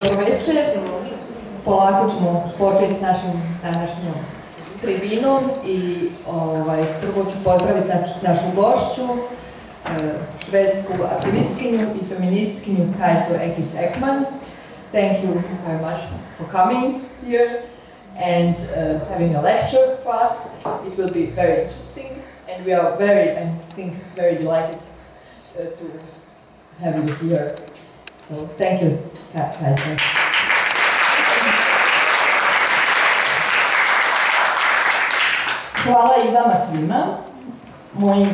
Dobro večer. Polako ćemo početi s našim današnjom tribinom i prvo ću pozdraviti našu gošću, švedsku aktivistkinju i feministkinju Kajsu Ekis Ekman. Thank you very much for coming here and having a lecture for us. It will be very interesting and we are I think, very delighted to have you here. So, thank you, Kajsa. Hvala i vama svima, mojim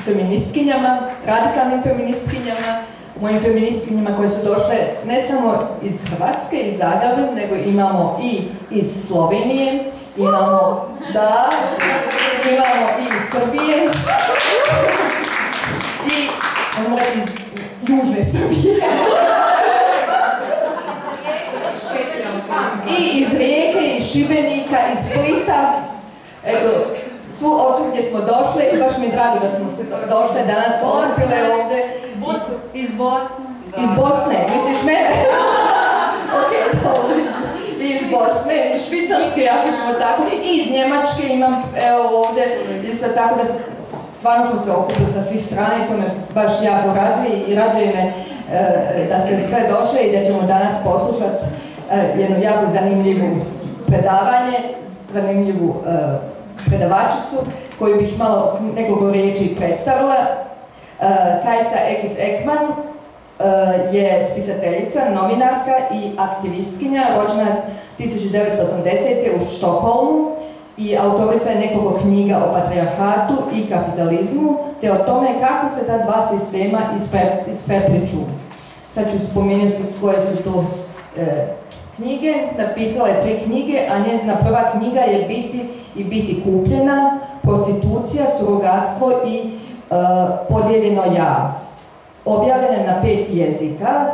feministkinjama, radikalnim feministkinjama, mojim feministkinjama koje su došle ne samo iz Hrvatske, iz Zagreba, nego imamo i iz Slovenije, imamo i iz Srbije i iz južne Srbije. I iz Rijeke, iz Šibenika, iz Splita. Eto, odsvugdje smo došle i baš mi je drago da smo se došle danas okupile ovdje. Iz Bosne. Iz Bosne, misliš mene? Ok, dobro. Iz Bosne, iz Švicarske, ako ćemo tako. I iz Njemačke imam, evo ovdje. Tako da stvarno smo se okupili sa svih strana i to me baš jako raduje i raduje me da ste sve došle i da ćemo danas poslušati jednu jako zanimljivu predavanje, zanimljivu predavačicu koju bih malo s nekoliko riječi predstavila. Kajsa Ekis Ekman je spisateljica, novinarka i aktivistkinja, rođena 1980. u Štokholmu i autorica je nekoliko knjiga o patrijarhatu i kapitalizmu, te o tome kako se ta dva sistema isprepliču. Sad ću spomenuti koje su to knjige. Napisala je 3 knjige, a njezina prva knjiga je Biti kupljena, prostitucija, surogatstvo i podijeljeno ja. Objavljena na 5 jezika.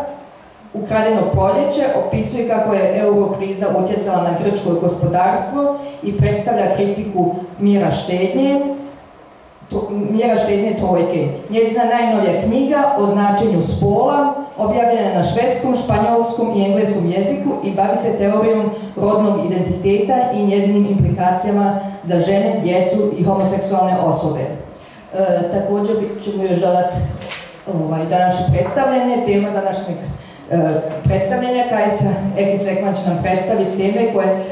Ukradeno proljeće opisuje kako je eurokriza utjecala na grčko gospodarstvo i predstavlja kritiku mjera štednje trojke. Njezina najnovija knjiga o značenju spola objavljena je na švedskom, španjolskom i engleskom jeziku i bavi se teorijom rodnog identiteta i njezinim implikacijama za žene, djecu i homoseksualne osobe. Također ćemo još dodati današnje predstavljanje, tema današnjeg predstavljanja. Kajsa Ekis Ekman će nam predstaviti teme koje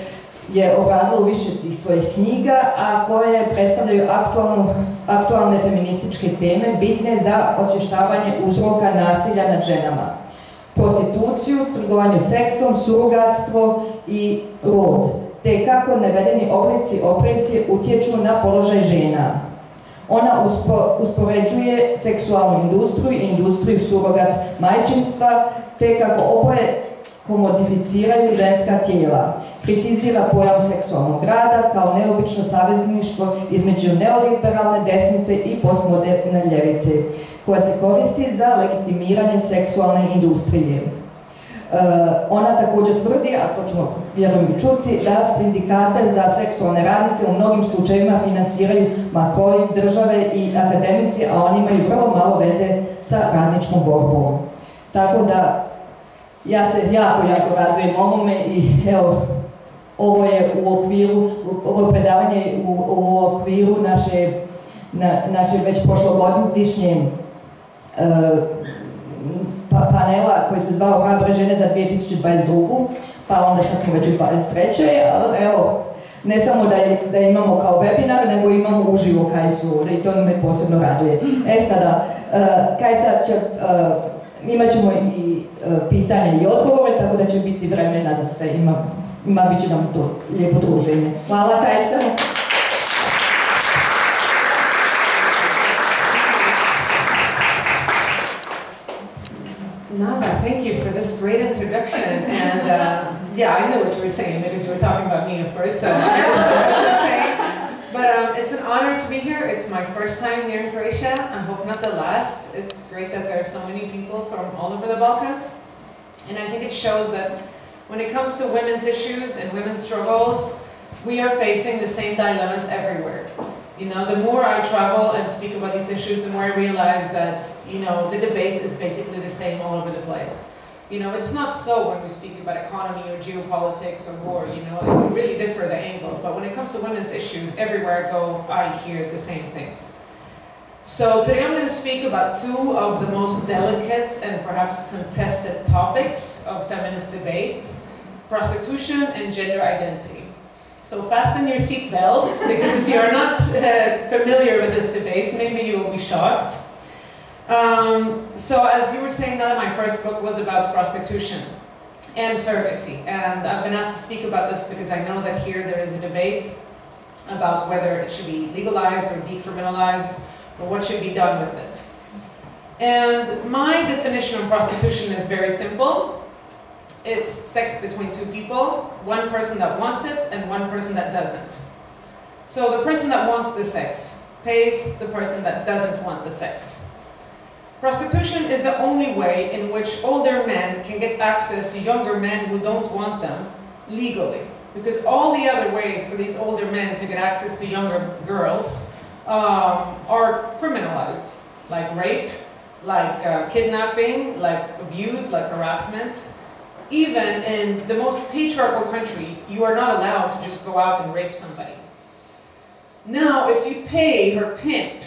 je obradila u više tih svojih knjiga, a koje predstavljaju aktualne feminističke teme bitne za osvještavanje uzroka nasilja nad ženama. Prostituciju, trgovanje seksom, surogatstvo i rod, te kako navedeni oblici opresije utječu na položaj žena. Ona uspoređuje seksualnu industriju i industriju surogat majčinstva, te kako oboje komodificiraju ženska tijela. Kritizira pojam seksualnog rada kao neobično savezništvo između neoliberalne desnice i postmoderne ljevice, koja se koristi za legitimiranje seksualne industrije. Ona također tvrdi, a to ćemo vjerujem čuti, da sindikate za seksualne radnice u mnogim slučajevima financiraju makroji, države i akademici, a oni imaju vrlo malo veze sa radničkom borbom. Tako da ja se jako radujem ovome i evo, ovo je ovo predavanje u okviru naše već prošlogodišnje panela koji se zvao Hrabre žene za 2022. Pa onda sad smo već u 2023. Ali evo, ne samo da imamo kao webinar, nego imamo uživo Kajsu ovdje i to me posebno raduje. Sada, Kajsa će, imat ćemo i pitanje i odgovore, tako da će biti vremena za sve. Bit će nam to lijepo druženje. Hvala, Kajsa. Nada, thank you for this great introduction. And yeah, I know what you were saying because you were talking about me, of course, so I understand what you were saying. But it's an honor to be here. It's my first time here in Croatia. I hope not the last. It's great that there are so many people from all over the Balkans. And I think it shows that when it comes to women's issues and women's struggles, we are facing the same dilemmas everywhere. You know, the more I travel and speak about these issues, the more I realize that, you know, the debate is basically the same all over the place. You know, it's not so when we speak about economy or geopolitics or war, you know, it can really differ the angles, but when it comes to women's issues, everywhere I go, I hear the same things. So today I'm going to speak about two of the most delicate and perhaps contested topics of feminist debate: prostitution and gender identity. So fasten your seatbelts, because if you are not familiar with this debate, maybe you will be shocked. So as you were saying, Nada, my first book was about prostitution and surrogacy. And I've been asked to speak about this because I know that here there is a debate about whether it should be legalized or decriminalized, or what should be done with it. And my definition of prostitution is very simple. It's sex between two people, one person that wants it and one person that doesn't. So the person that wants the sex pays the person that doesn't want the sex. Prostitution is the only way in which older men can get access to younger men who don't want them legally. Because all the other ways for these older men to get access to younger girls are criminalized, like rape, like kidnapping, like abuse, like harassment. Even in the most patriarchal country, you are not allowed to just go out and rape somebody. Now, if you pay her pimp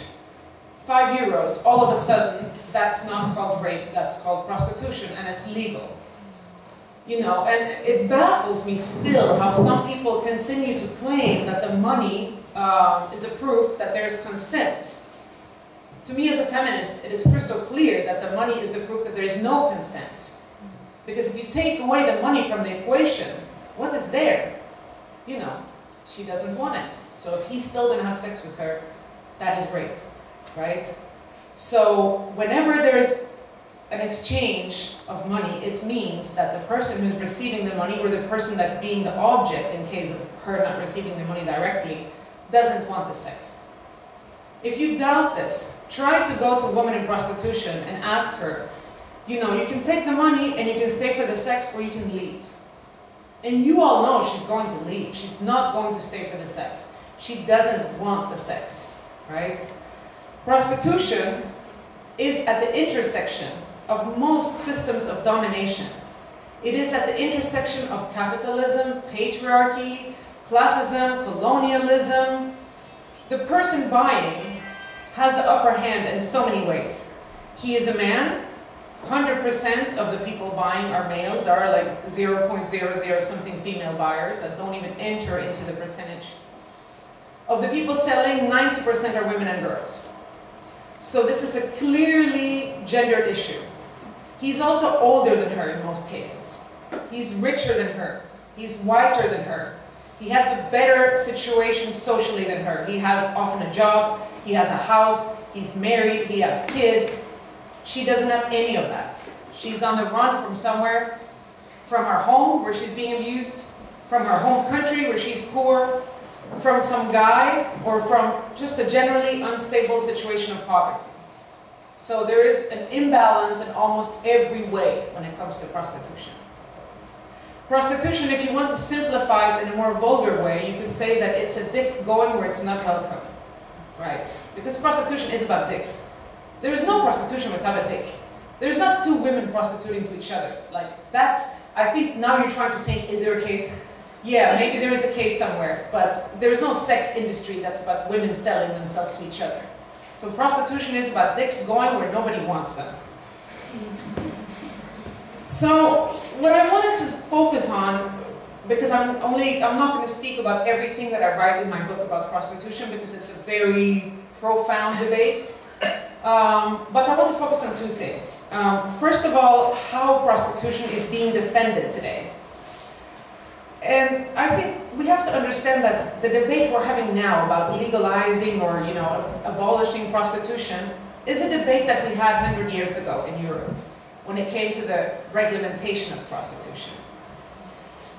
€5, all of a sudden, that's not called rape, that's called prostitution, and it's legal. You know, and it baffles me still how some people continue to claim that the money is a proof that there's consent. To me as a feminist, it is crystal clear that the money is the proof that there is no consent. Because if you take away the money from the equation, what is there? You know, she doesn't want it. So if he's still going to have sex with her, that is rape, right? So whenever there is an exchange of money, it means that the person who's receiving the money, or the person that being the object, in case of her not receiving the money directly, doesn't want the sex. If you doubt this, try to go to a woman in prostitution and ask her, you know, you can take the money and you can stay for the sex, or you can leave. And you all know she's going to leave. She's not going to stay for the sex. She doesn't want the sex, right? Prostitution is at the intersection of most systems of domination. It is at the intersection of capitalism, patriarchy, classism, colonialism. The person buying has the upper hand in so many ways. He is a man. 100% of the people buying are male. There are like 0.00 something female buyers that don't even enter into the percentage. Of the people selling, 90% are women and girls. So this is a clearly gendered issue. He's also older than her in most cases. He's richer than her. He's whiter than her. He has a better situation socially than her. He has often a job, he has a house, he's married, he has kids. She doesn't have any of that. She's on the run from somewhere, from her home where she's being abused, from her home country where she's poor, from some guy, or from just a generally unstable situation of poverty. So there is an imbalance in almost every way when it comes to prostitution. Prostitution, if you want to simplify it in a more vulgar way, you could say that it's a dick going where it's not welcome, right? Because prostitution is about dicks. There is no prostitution without a dick. There's not two women prostituting to each other. Like that, I think now you're trying to think, is there a case? Yeah, maybe there is a case somewhere, but there's no sex industry that's about women selling themselves to each other. So prostitution is about dicks going where nobody wants them. So what I wanted to focus on, because I'm not going to speak about everything that I write in my book about prostitution, because it's a very profound debate. But I want to focus on two things. First of all, how prostitution is being defended today. And I think we have to understand that the debate we're having now about legalizing or, you know, abolishing prostitution is a debate that we had 100 years ago in Europe when it came to the reglementation of prostitution.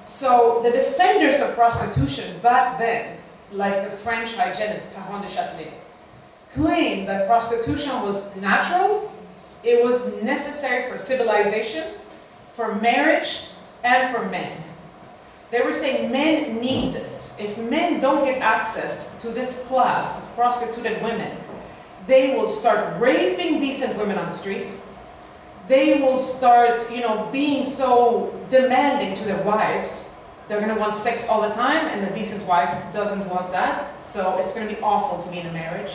So the defenders of prostitution back then, like the French hygienist Caron de Châtelet, claimed that prostitution was natural, it was necessary for civilization, for marriage, and for men. They were saying men need this. If men don't get access to this class of prostituted women, they will start raping decent women on the street. they will start, you know, being so demanding to their wives. They're going to want sex all the time, and a decent wife doesn't want that, so it's going to be awful to be in a marriage.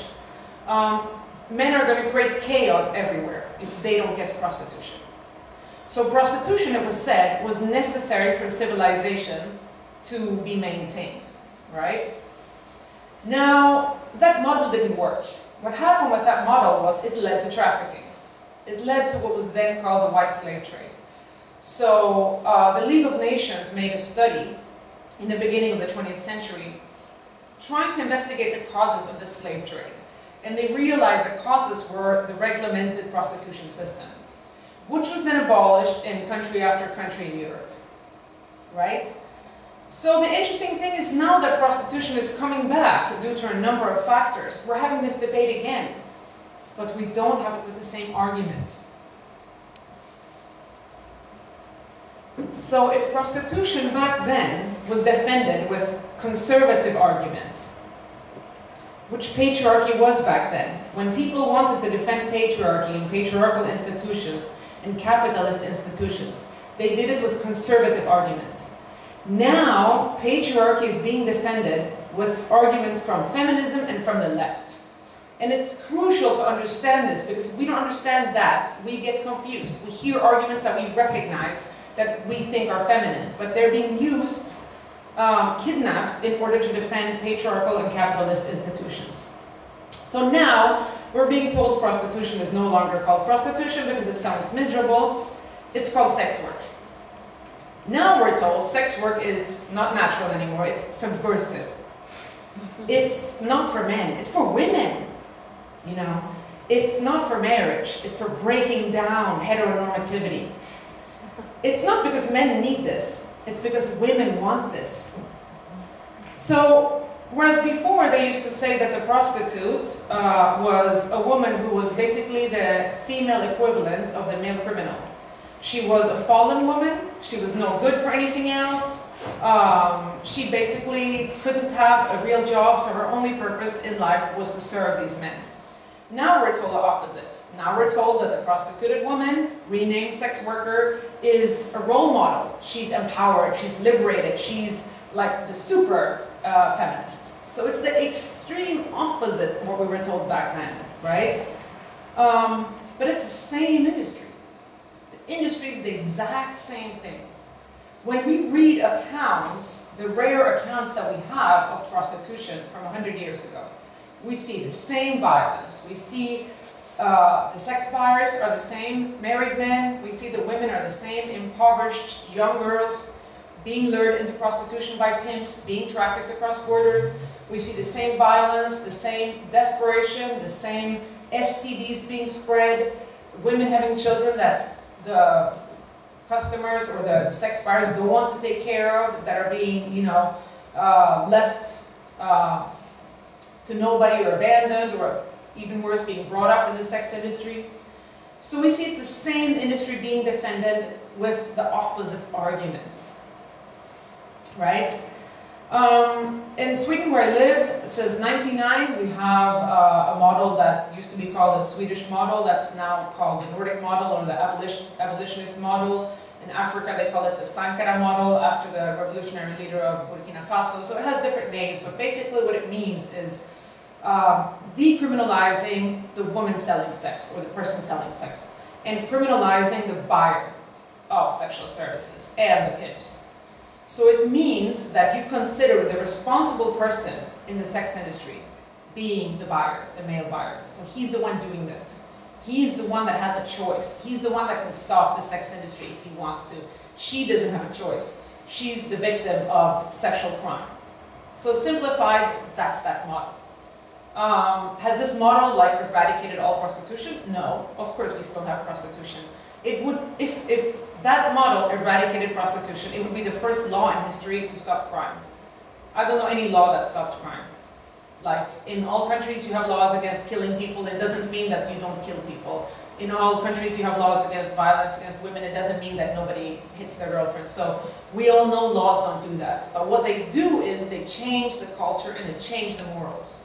Men are going to create chaos everywhere if they don't get prostitution. So prostitution, it was said, was necessary for civilization to be maintained, right? Now, that model didn't work. What happened with that model was it led to trafficking. It led to what was then called the white slave trade. So the League of Nations made a study in the beginning of the 20th century trying to investigate the causes of the slave trade. And they realized the causes were the regulated prostitution system, which was then abolished in country after country in Europe, right? So the interesting thing is now that prostitution is coming back due to a number of factors, we're having this debate again, but we don't have it with the same arguments. So if prostitution back then was defended with conservative arguments, which patriarchy was back then, when people wanted to defend patriarchy and patriarchal institutions and capitalist institutions, they did it with conservative arguments. Now, patriarchy is being defended with arguments from feminism and from the left. And it's crucial to understand this, because if we don't understand that, we get confused. We hear arguments that we recognize that we think are feminist, but they're being used, kidnapped, in order to defend patriarchal and capitalist institutions. So now, we're being told prostitution is no longer called prostitution because it sounds miserable. It's called sex work. Now we're told sex work is not natural anymore, it's subversive. It's not for men, it's for women. You know, it's not for marriage, it's for breaking down heteronormativity. It's not because men need this, it's because women want this. So, whereas before they used to say that the prostitute was a woman who was basically the female equivalent of the male criminal. She was a fallen woman, she was no good for anything else, she basically couldn't have a real job, so her only purpose in life was to serve these men. Now we're told the opposite. Now we're told that the prostituted woman, renamed sex worker, is a role model. She's empowered, she's liberated, she's like the super feminist. So it's the extreme opposite of what we were told back then, right? But it's the same industry. The industry is the exact same thing. When we read accounts, the rare accounts that we have of prostitution from 100 years ago, we see the same violence. We see the sex buyers are the same married men. We see the women are the same impoverished young girls being lured into prostitution by pimps, being trafficked across borders. We see the same violence, the same desperation, the same STDs being spread, women having children that the customers or the sex buyers don't want to take care of, that are being, you know, left to nobody or abandoned, or even worse, being brought up in the sex industry. So we see it's the same industry being defended with the opposite arguments, right? In Sweden, where I live, since '99, we have a model that used to be called the Swedish model, that's now called the Nordic model or the abolitionist model. In Africa, they call it the Sankara model, after the revolutionary leader of Burkina Faso. So it has different names, but basically what it means is decriminalizing the woman selling sex, or the person selling sex, and criminalizing the buyer of sexual services and the pimps. So it means that you consider the responsible person in the sex industry being the buyer, the male buyer. So he's the one doing this. He's the one that has a choice. He's the one that can stop the sex industry if he wants to. She doesn't have a choice. She's the victim of sexual crime. So simplified, that's that model. Has this model like eradicated all prostitution? No, of course we still have prostitution. It would, if that model eradicated prostitution, it would be the first law in history to stop crime. I don't know any law that stopped crime. Like, in all countries you have laws against killing people. It doesn't mean that you don't kill people. In all countries you have laws against violence against women. It doesn't mean that nobody hits their girlfriend. So we all know laws don't do that. But what they do is they change the culture and they change the morals.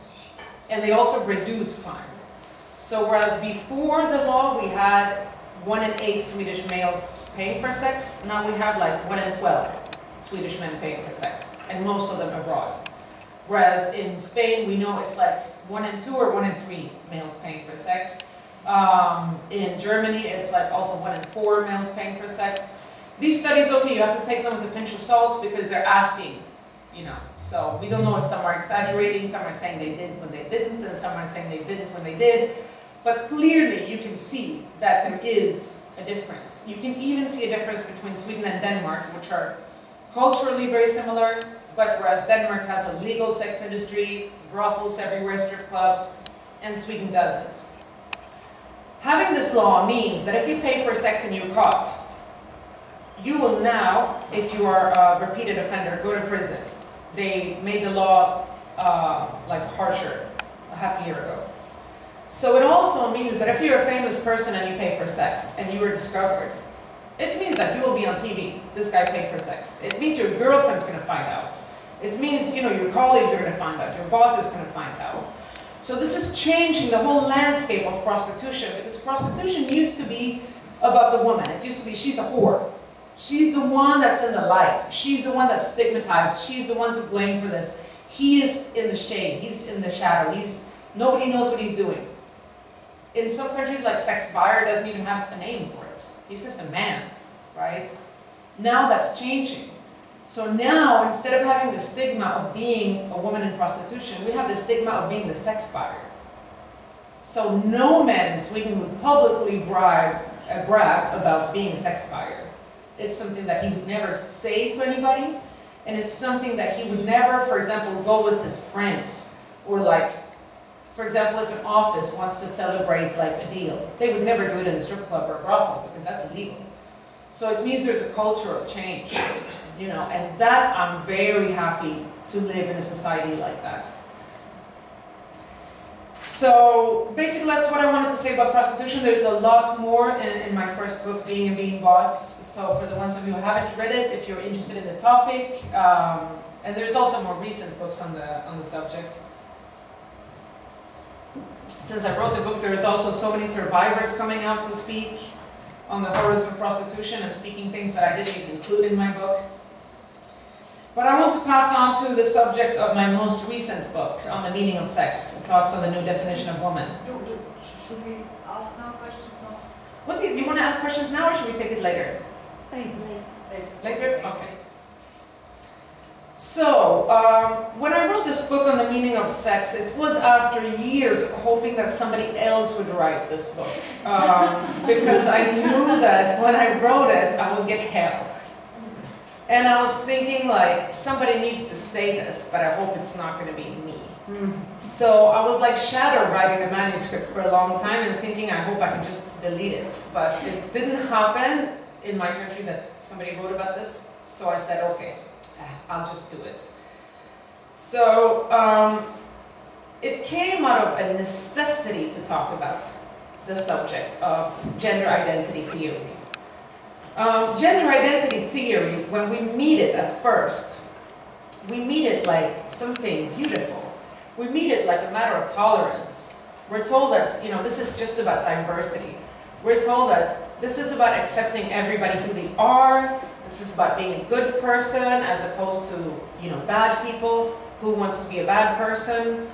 And they also reduce crime. So whereas before the law we had 1 in 8 Swedish males paying for sex. Now we have like 1 in 12 Swedish men paying for sex, and most of them abroad. Whereas in Spain, we know it's like 1 in 2 or 1 in 3 males paying for sex. In Germany, it's like also 1 in 4 males paying for sex. These studies, okay, you have to take them with a pinch of salt because they're asking, you know. So we don't know if some are exaggerating, some are saying they did when they didn't, and some are saying they didn't when they did. But clearly, you can see that there is a difference. You can even see a difference between Sweden and Denmark, which are culturally very similar, but whereas Denmark has a legal sex industry, brothels everywhere, strip clubs, and Sweden doesn't. Having this law means that if you pay for sex and you're caught, you will now, if you are a repeated offender, go to prison. They made the law like harsher a half a year ago. So it also means that if you're a famous person and you pay for sex and you were discovered, it means that you will be on TV. This guy paid for sex. It means your girlfriend's going to find out. It means, you know, your colleagues are going to find out. Your boss is going to find out. So this is changing the whole landscape of prostitution, because prostitution used to be about the woman. It used to be, she's the whore. She's the one that's in the light. She's the one that's stigmatized. She's the one to blame for this. He is in the shade. He's in the shadow. Nobody knows what he's doing. In some countries, like sex buyer doesn't even have a name for it. He's just a man, right? Now that's changing. So now, instead of having the stigma of being a woman in prostitution, we have the stigma of being the sex buyer. So no man in Sweden would publicly brag about being a sex buyer. It's something that he would never say to anybody, and it's something that he would never, for example, go with his friends, or like, for example, if an office wants to celebrate like a deal, they would never do it in a strip club or a brothel, because that's illegal. So it means there's a cultural change, you know, and that I'm very happy to live in a society like that. So basically that's what I wanted to say about prostitution. There's a lot more in my first book, Being and Being Bought. So for the ones of you who haven't read it, if you're interested in the topic, and there's also more recent books on the subject. Since I wrote the book, there's also so many survivors coming out to speak on the horrors of prostitution and speaking things that I didn't even include in my book. But I want to pass on to the subject of my most recent book on the meaning of sex, Thoughts on the New Definition of Woman. Should we ask now questions now? What do you want to ask questions now, or should we take it later? Later? Okay. So, when I wrote this book on the meaning of sex, it was after years of hoping that somebody else would write this book. Because I knew that when I wrote it, I would get hell. And I was thinking, like, somebody needs to say this, but I hope it's not going to be me. So I was like shadow writing the manuscript for a long time and thinking, I hope I can just delete it. But it didn't happen in my country that somebody wrote about this, so I said, okay, I'll just do it. So it came out of a necessity to talk about the subject of gender identity theory. Gender identity theory, when we meet it at first, we meet it like something beautiful. We meet it like a matter of tolerance. We're told that, you know, this is just about diversity. We're told that this is about accepting everybody who they are. This is about being a good person as opposed to, you know, bad people. Who wants to be a bad person?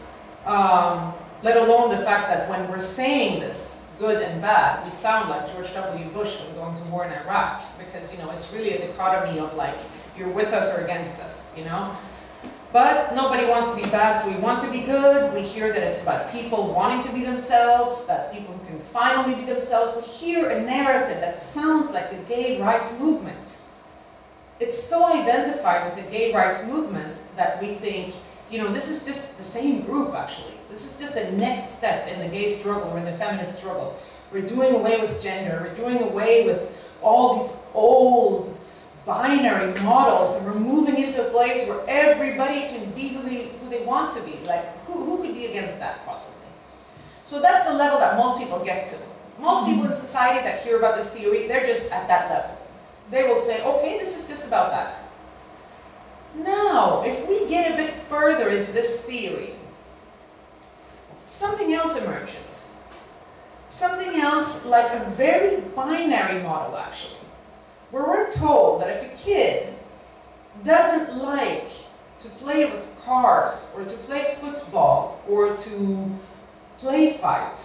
Let alone the fact that when we're saying this, good and bad, we sound like George W. Bush when going to war in Iraq, because, you know, it's really a dichotomy of like, you're with us or against us, you know? But nobody wants to be bad, so we want to be good. We hear that it's about people wanting to be themselves, that people who can finally be themselves. We hear a narrative that sounds like the gay rights movement. It's so identified with the gay rights movement that we think, you know, this is just the same group, actually. This is just the next step in the gay struggle or in the feminist struggle. We're doing away with gender. We're doing away with all these old binary models, and we're moving into a place where everybody can be who they want to be. Like, who could be against that, possibly? So that's the level that most people get to. Most people in society that hear about this theory, they're just at that level. They will say, okay, this is just about that. Now, if we get a bit further into this theory, something else emerges. something else like a very binary model, actually, where we're told that if a kid doesn't like to play with cars, or to play football, or to play fight,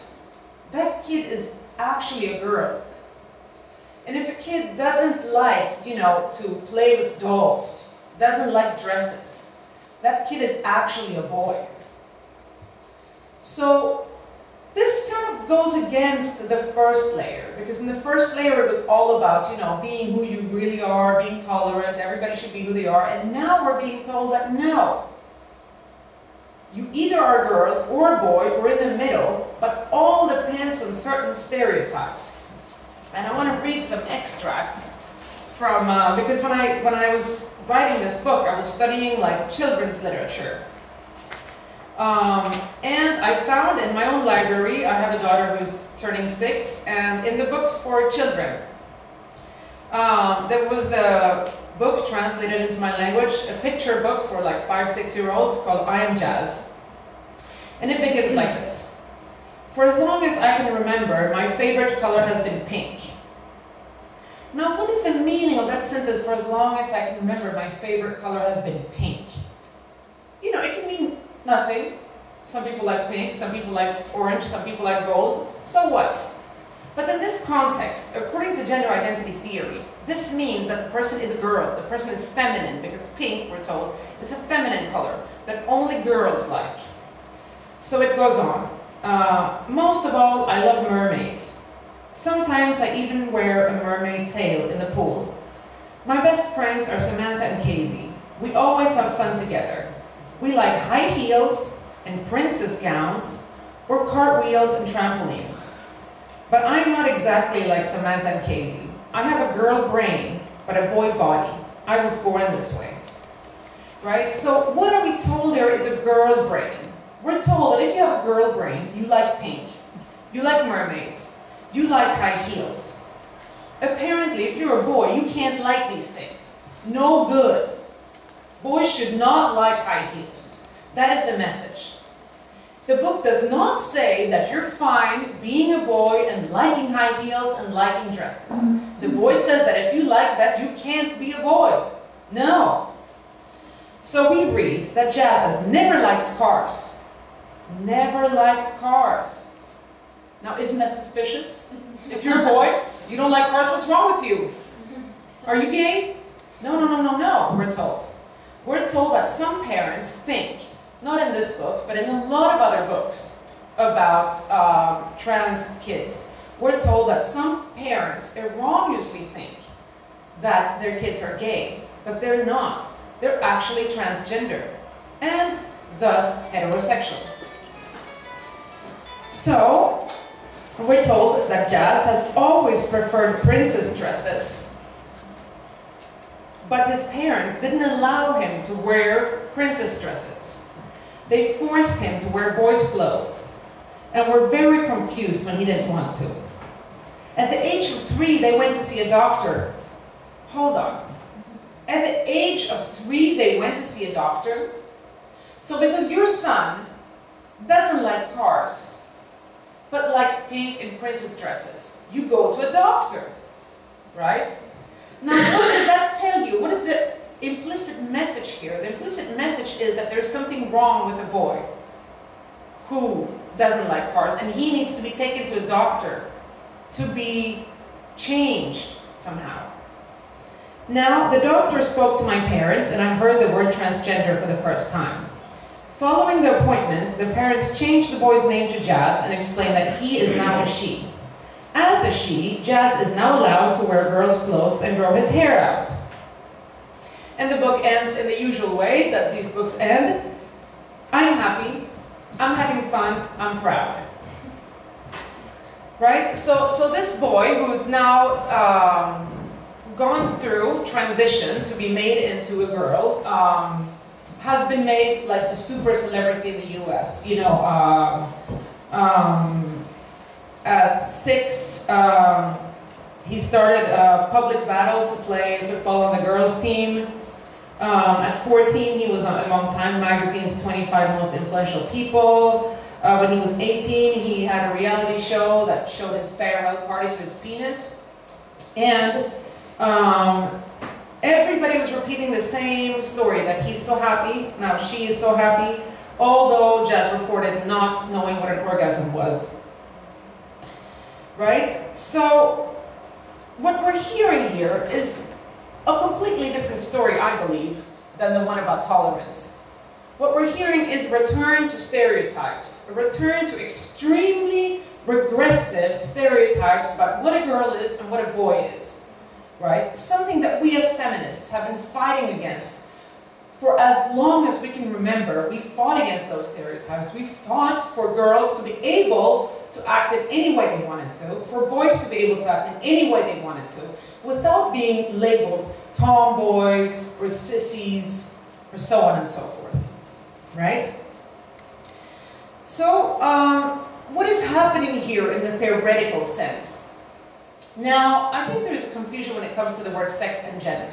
that kid is actually a girl. And if a kid doesn't like, you know, to play with dolls, doesn't like dresses, that kid is actually a boy. So this kind of goes against the first layer, because in the first layer it was all about, you know, being who you really are, being tolerant, everybody should be who they are, and now we're being told that no. You either are a girl or a boy or in the middle, but all depends on certain stereotypes. And I want to read some extracts from, because when I was writing this book, I was studying like children's literature. And I found in my own library, I have a daughter who's turning 6, and in the books for children, there was the book translated into my language, a picture book for like 5-6-year-olds called I Am Jazz. And it begins like this. For as long as I can remember, my favorite color has been pink. Now, what is the meaning of that sentence, for as long as I can remember, my favorite color has been pink? You know, it can mean nothing. Some people like pink, some people like orange, some people like gold. So what? But in this context, according to gender identity theory, this means that the person is a girl, the person is feminine, because pink, we're told, is a feminine color that only girls like. So it goes on. Most of all, I love mermaids. Sometimes I even wear a mermaid tail in the pool. My best friends are Samantha and Casey. We always have fun together. We like high heels and princess gowns, or cartwheels and trampolines. But I'm not exactly like Samantha and Casey. I have a girl brain, but a boy body. I was born this way. Right? So what are we told there is a girl brain? We're told that if you have a girl brain, you like pink, you like mermaids, you like high heels. Apparently, if you're a boy, you can't like these things. No good. Boys should not like high heels. That is the message. The book does not say that you're fine being a boy and liking high heels and liking dresses. The boy says that if you like that, you can't be a boy. No. So we read that Jazz has never liked cars. Never liked cars. Now, isn't that suspicious? If you're a boy, you don't like cars, what's wrong with you? Are you gay? No, no, no, no, no, we're told. We're told that some parents think, not in this book, but in a lot of other books about trans kids, we're told that some parents erroneously think that their kids are gay, but they're not. They're actually transgender, and thus heterosexual. So, we're told that Jazz has always preferred princess dresses, but his parents didn't allow him to wear princess dresses. They forced him to wear boys' clothes, and were very confused when he didn't want to. At the age of 3, they went to see a doctor. Hold on. At the age of 3, they went to see a doctor? So because your son doesn't like cars, but likes pink and princess dresses, you go to a doctor, right? Now, what does that tell you? What is the implicit message here? The implicit message is that there's something wrong with a boy who doesn't like cars, and he needs to be taken to a doctor to be changed somehow. Now, the doctor spoke to my parents, and I heard the word transgender for the first time. Following the appointment, the parents changed the boy's name to Jazz and explained that he is now a she. As a she, Jazz is now allowed to wear girls' clothes and grow his hair out. And the book ends in the usual way that these books end. I'm happy, I'm having fun, I'm proud. Right? So this boy, who's now gone through transition to be made into a girl, has been made like the super celebrity in the US. You know, at 6, he started a public battle to play football on the girls' team. At 14, he was among Time Magazine's 25 most influential people. When he was 18, he had a reality show that showed his farewell party to his penis. And everybody was repeating the same story, that he's so happy, now she is so happy, although Jazz reported not knowing what an orgasm was. Right? So, what we're hearing here is a completely different story, I believe, than the one about tolerance. What we're hearing is a return to stereotypes, a return to extremely regressive stereotypes about what a girl is and what a boy is, right? Something that we as feminists have been fighting against for as long as we can remember. We fought against those stereotypes. We fought for girls to be able to act in any way they wanted to, for boys to be able to act in any way they wanted to, without being labeled tomboys or sissies or so on and so forth, right? So, what is happening here in the theoretical sense? Now, I think there's a confusion when it comes to the word sex and gender.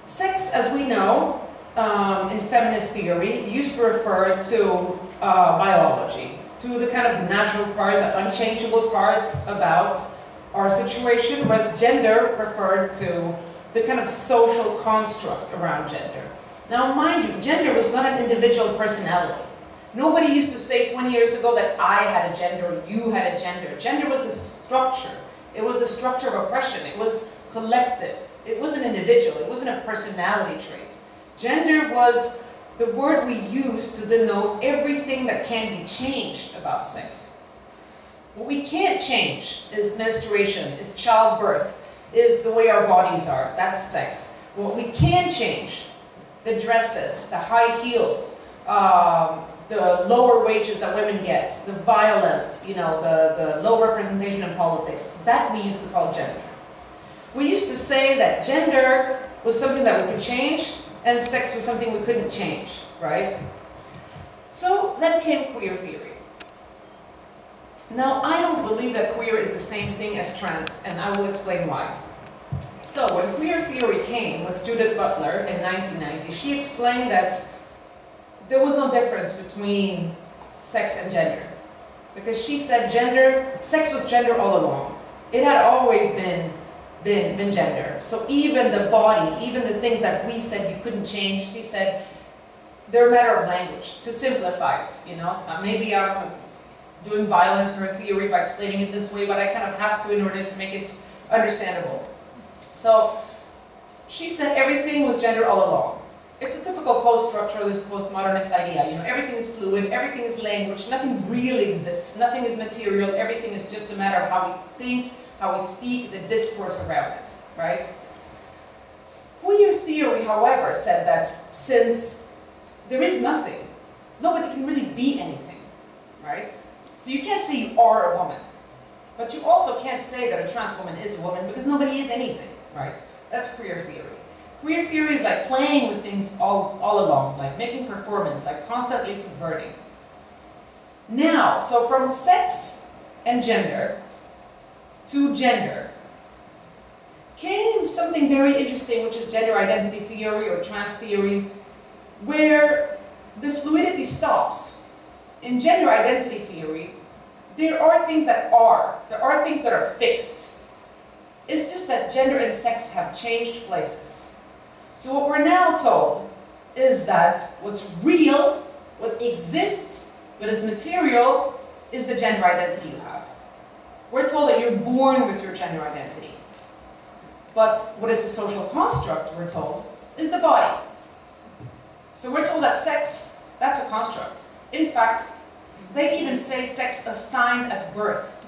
Sex, as we know, in feminist theory, used to refer to biology, to the kind of natural part, the unchangeable part about our situation, whereas gender referred to the kind of social construct around gender. Now, mind you, gender was not an individual personality. Nobody used to say 20 years ago that I had a gender or you had a gender. Gender was the structure. It was the structure of oppression. It was collective. It wasn't individual. It wasn't a personality trait. Gender was the word we use to denote everything that can be changed about sex. What we can't change is menstruation, is childbirth, is the way our bodies are. That's sex. What we can change, the dresses, the high heels, the lower wages that women get, the violence, you know, the low representation in politics, that we used to call gender. We used to say that gender was something that we could change, and sex was something we couldn't change, right? So then came queer theory. Now, I don't believe that queer is the same thing as trans, and I will explain why. So, when queer theory came with Judith Butler in 1990, she explained that there was no difference between sex and gender. Because she said sex was gender all along. It had always been gender. So even the body, even the things that we said you couldn't change, she said, they're a matter of language, to simplify it, you know. Maybe I'm doing violence to her theory by explaining it this way, but I kind of have to in order to make it understandable. So she said everything was gender all along. It's a typical post-structuralist, post-modernist idea. You know, everything is fluid, everything is language, nothing really exists, nothing is material, everything is just a matter of how we think, how we speak, the discourse around it, right? Queer theory, however, said that since there is nothing, nobody can really be anything, right? So you can't say you are a woman, but you also can't say that a trans woman is a woman because nobody is anything, right? That's queer theory. Queer theory is like playing with things all along, like making performance, like constantly subverting. Now, so from sex and gender to gender came something very interesting, which is gender identity theory or trans theory, where the fluidity stops. In gender identity theory, there are things that are. There are things that are fixed. It's just that gender and sex have changed places. So what we're now told is that what's real, what exists, what is material, is the gender identity you have. We're told that you're born with your gender identity. But what is a social construct, we're told, is the body. So we're told that sex, that's a construct. In fact, they even say sex assigned at birth.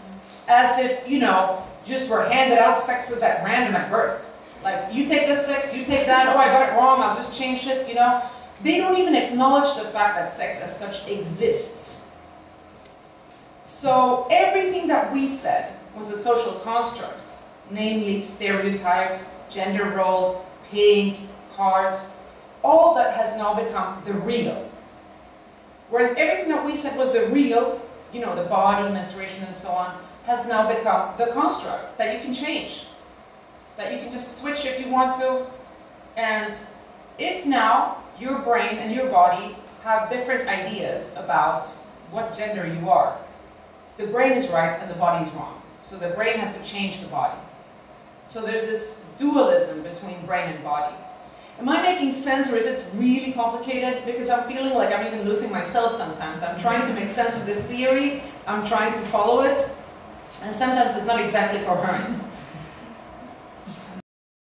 As if, you know, just we're handed out sexes at random at birth. Like, you take this sex, you take that, oh, I got it wrong, I'll just change it, you know. They don't even acknowledge the fact that sex as such exists. So everything that we said was a social construct, namely stereotypes, gender roles, pink, cars, all that has now become the real. Whereas everything that we said was the real, you know, the body, menstruation, and so on, has now become the construct that you can change. That you can just switch if you want to. And if now your brain and your body have different ideas about what gender you are. The brain is right and the body is wrong. So the brain has to change the body. So there's this dualism between brain and body. Am I making sense, or is it really complicated? Because I'm feeling like I'm even losing myself sometimes. I'm trying to make sense of this theory, I'm trying to follow it, and sometimes it's not exactly coherent.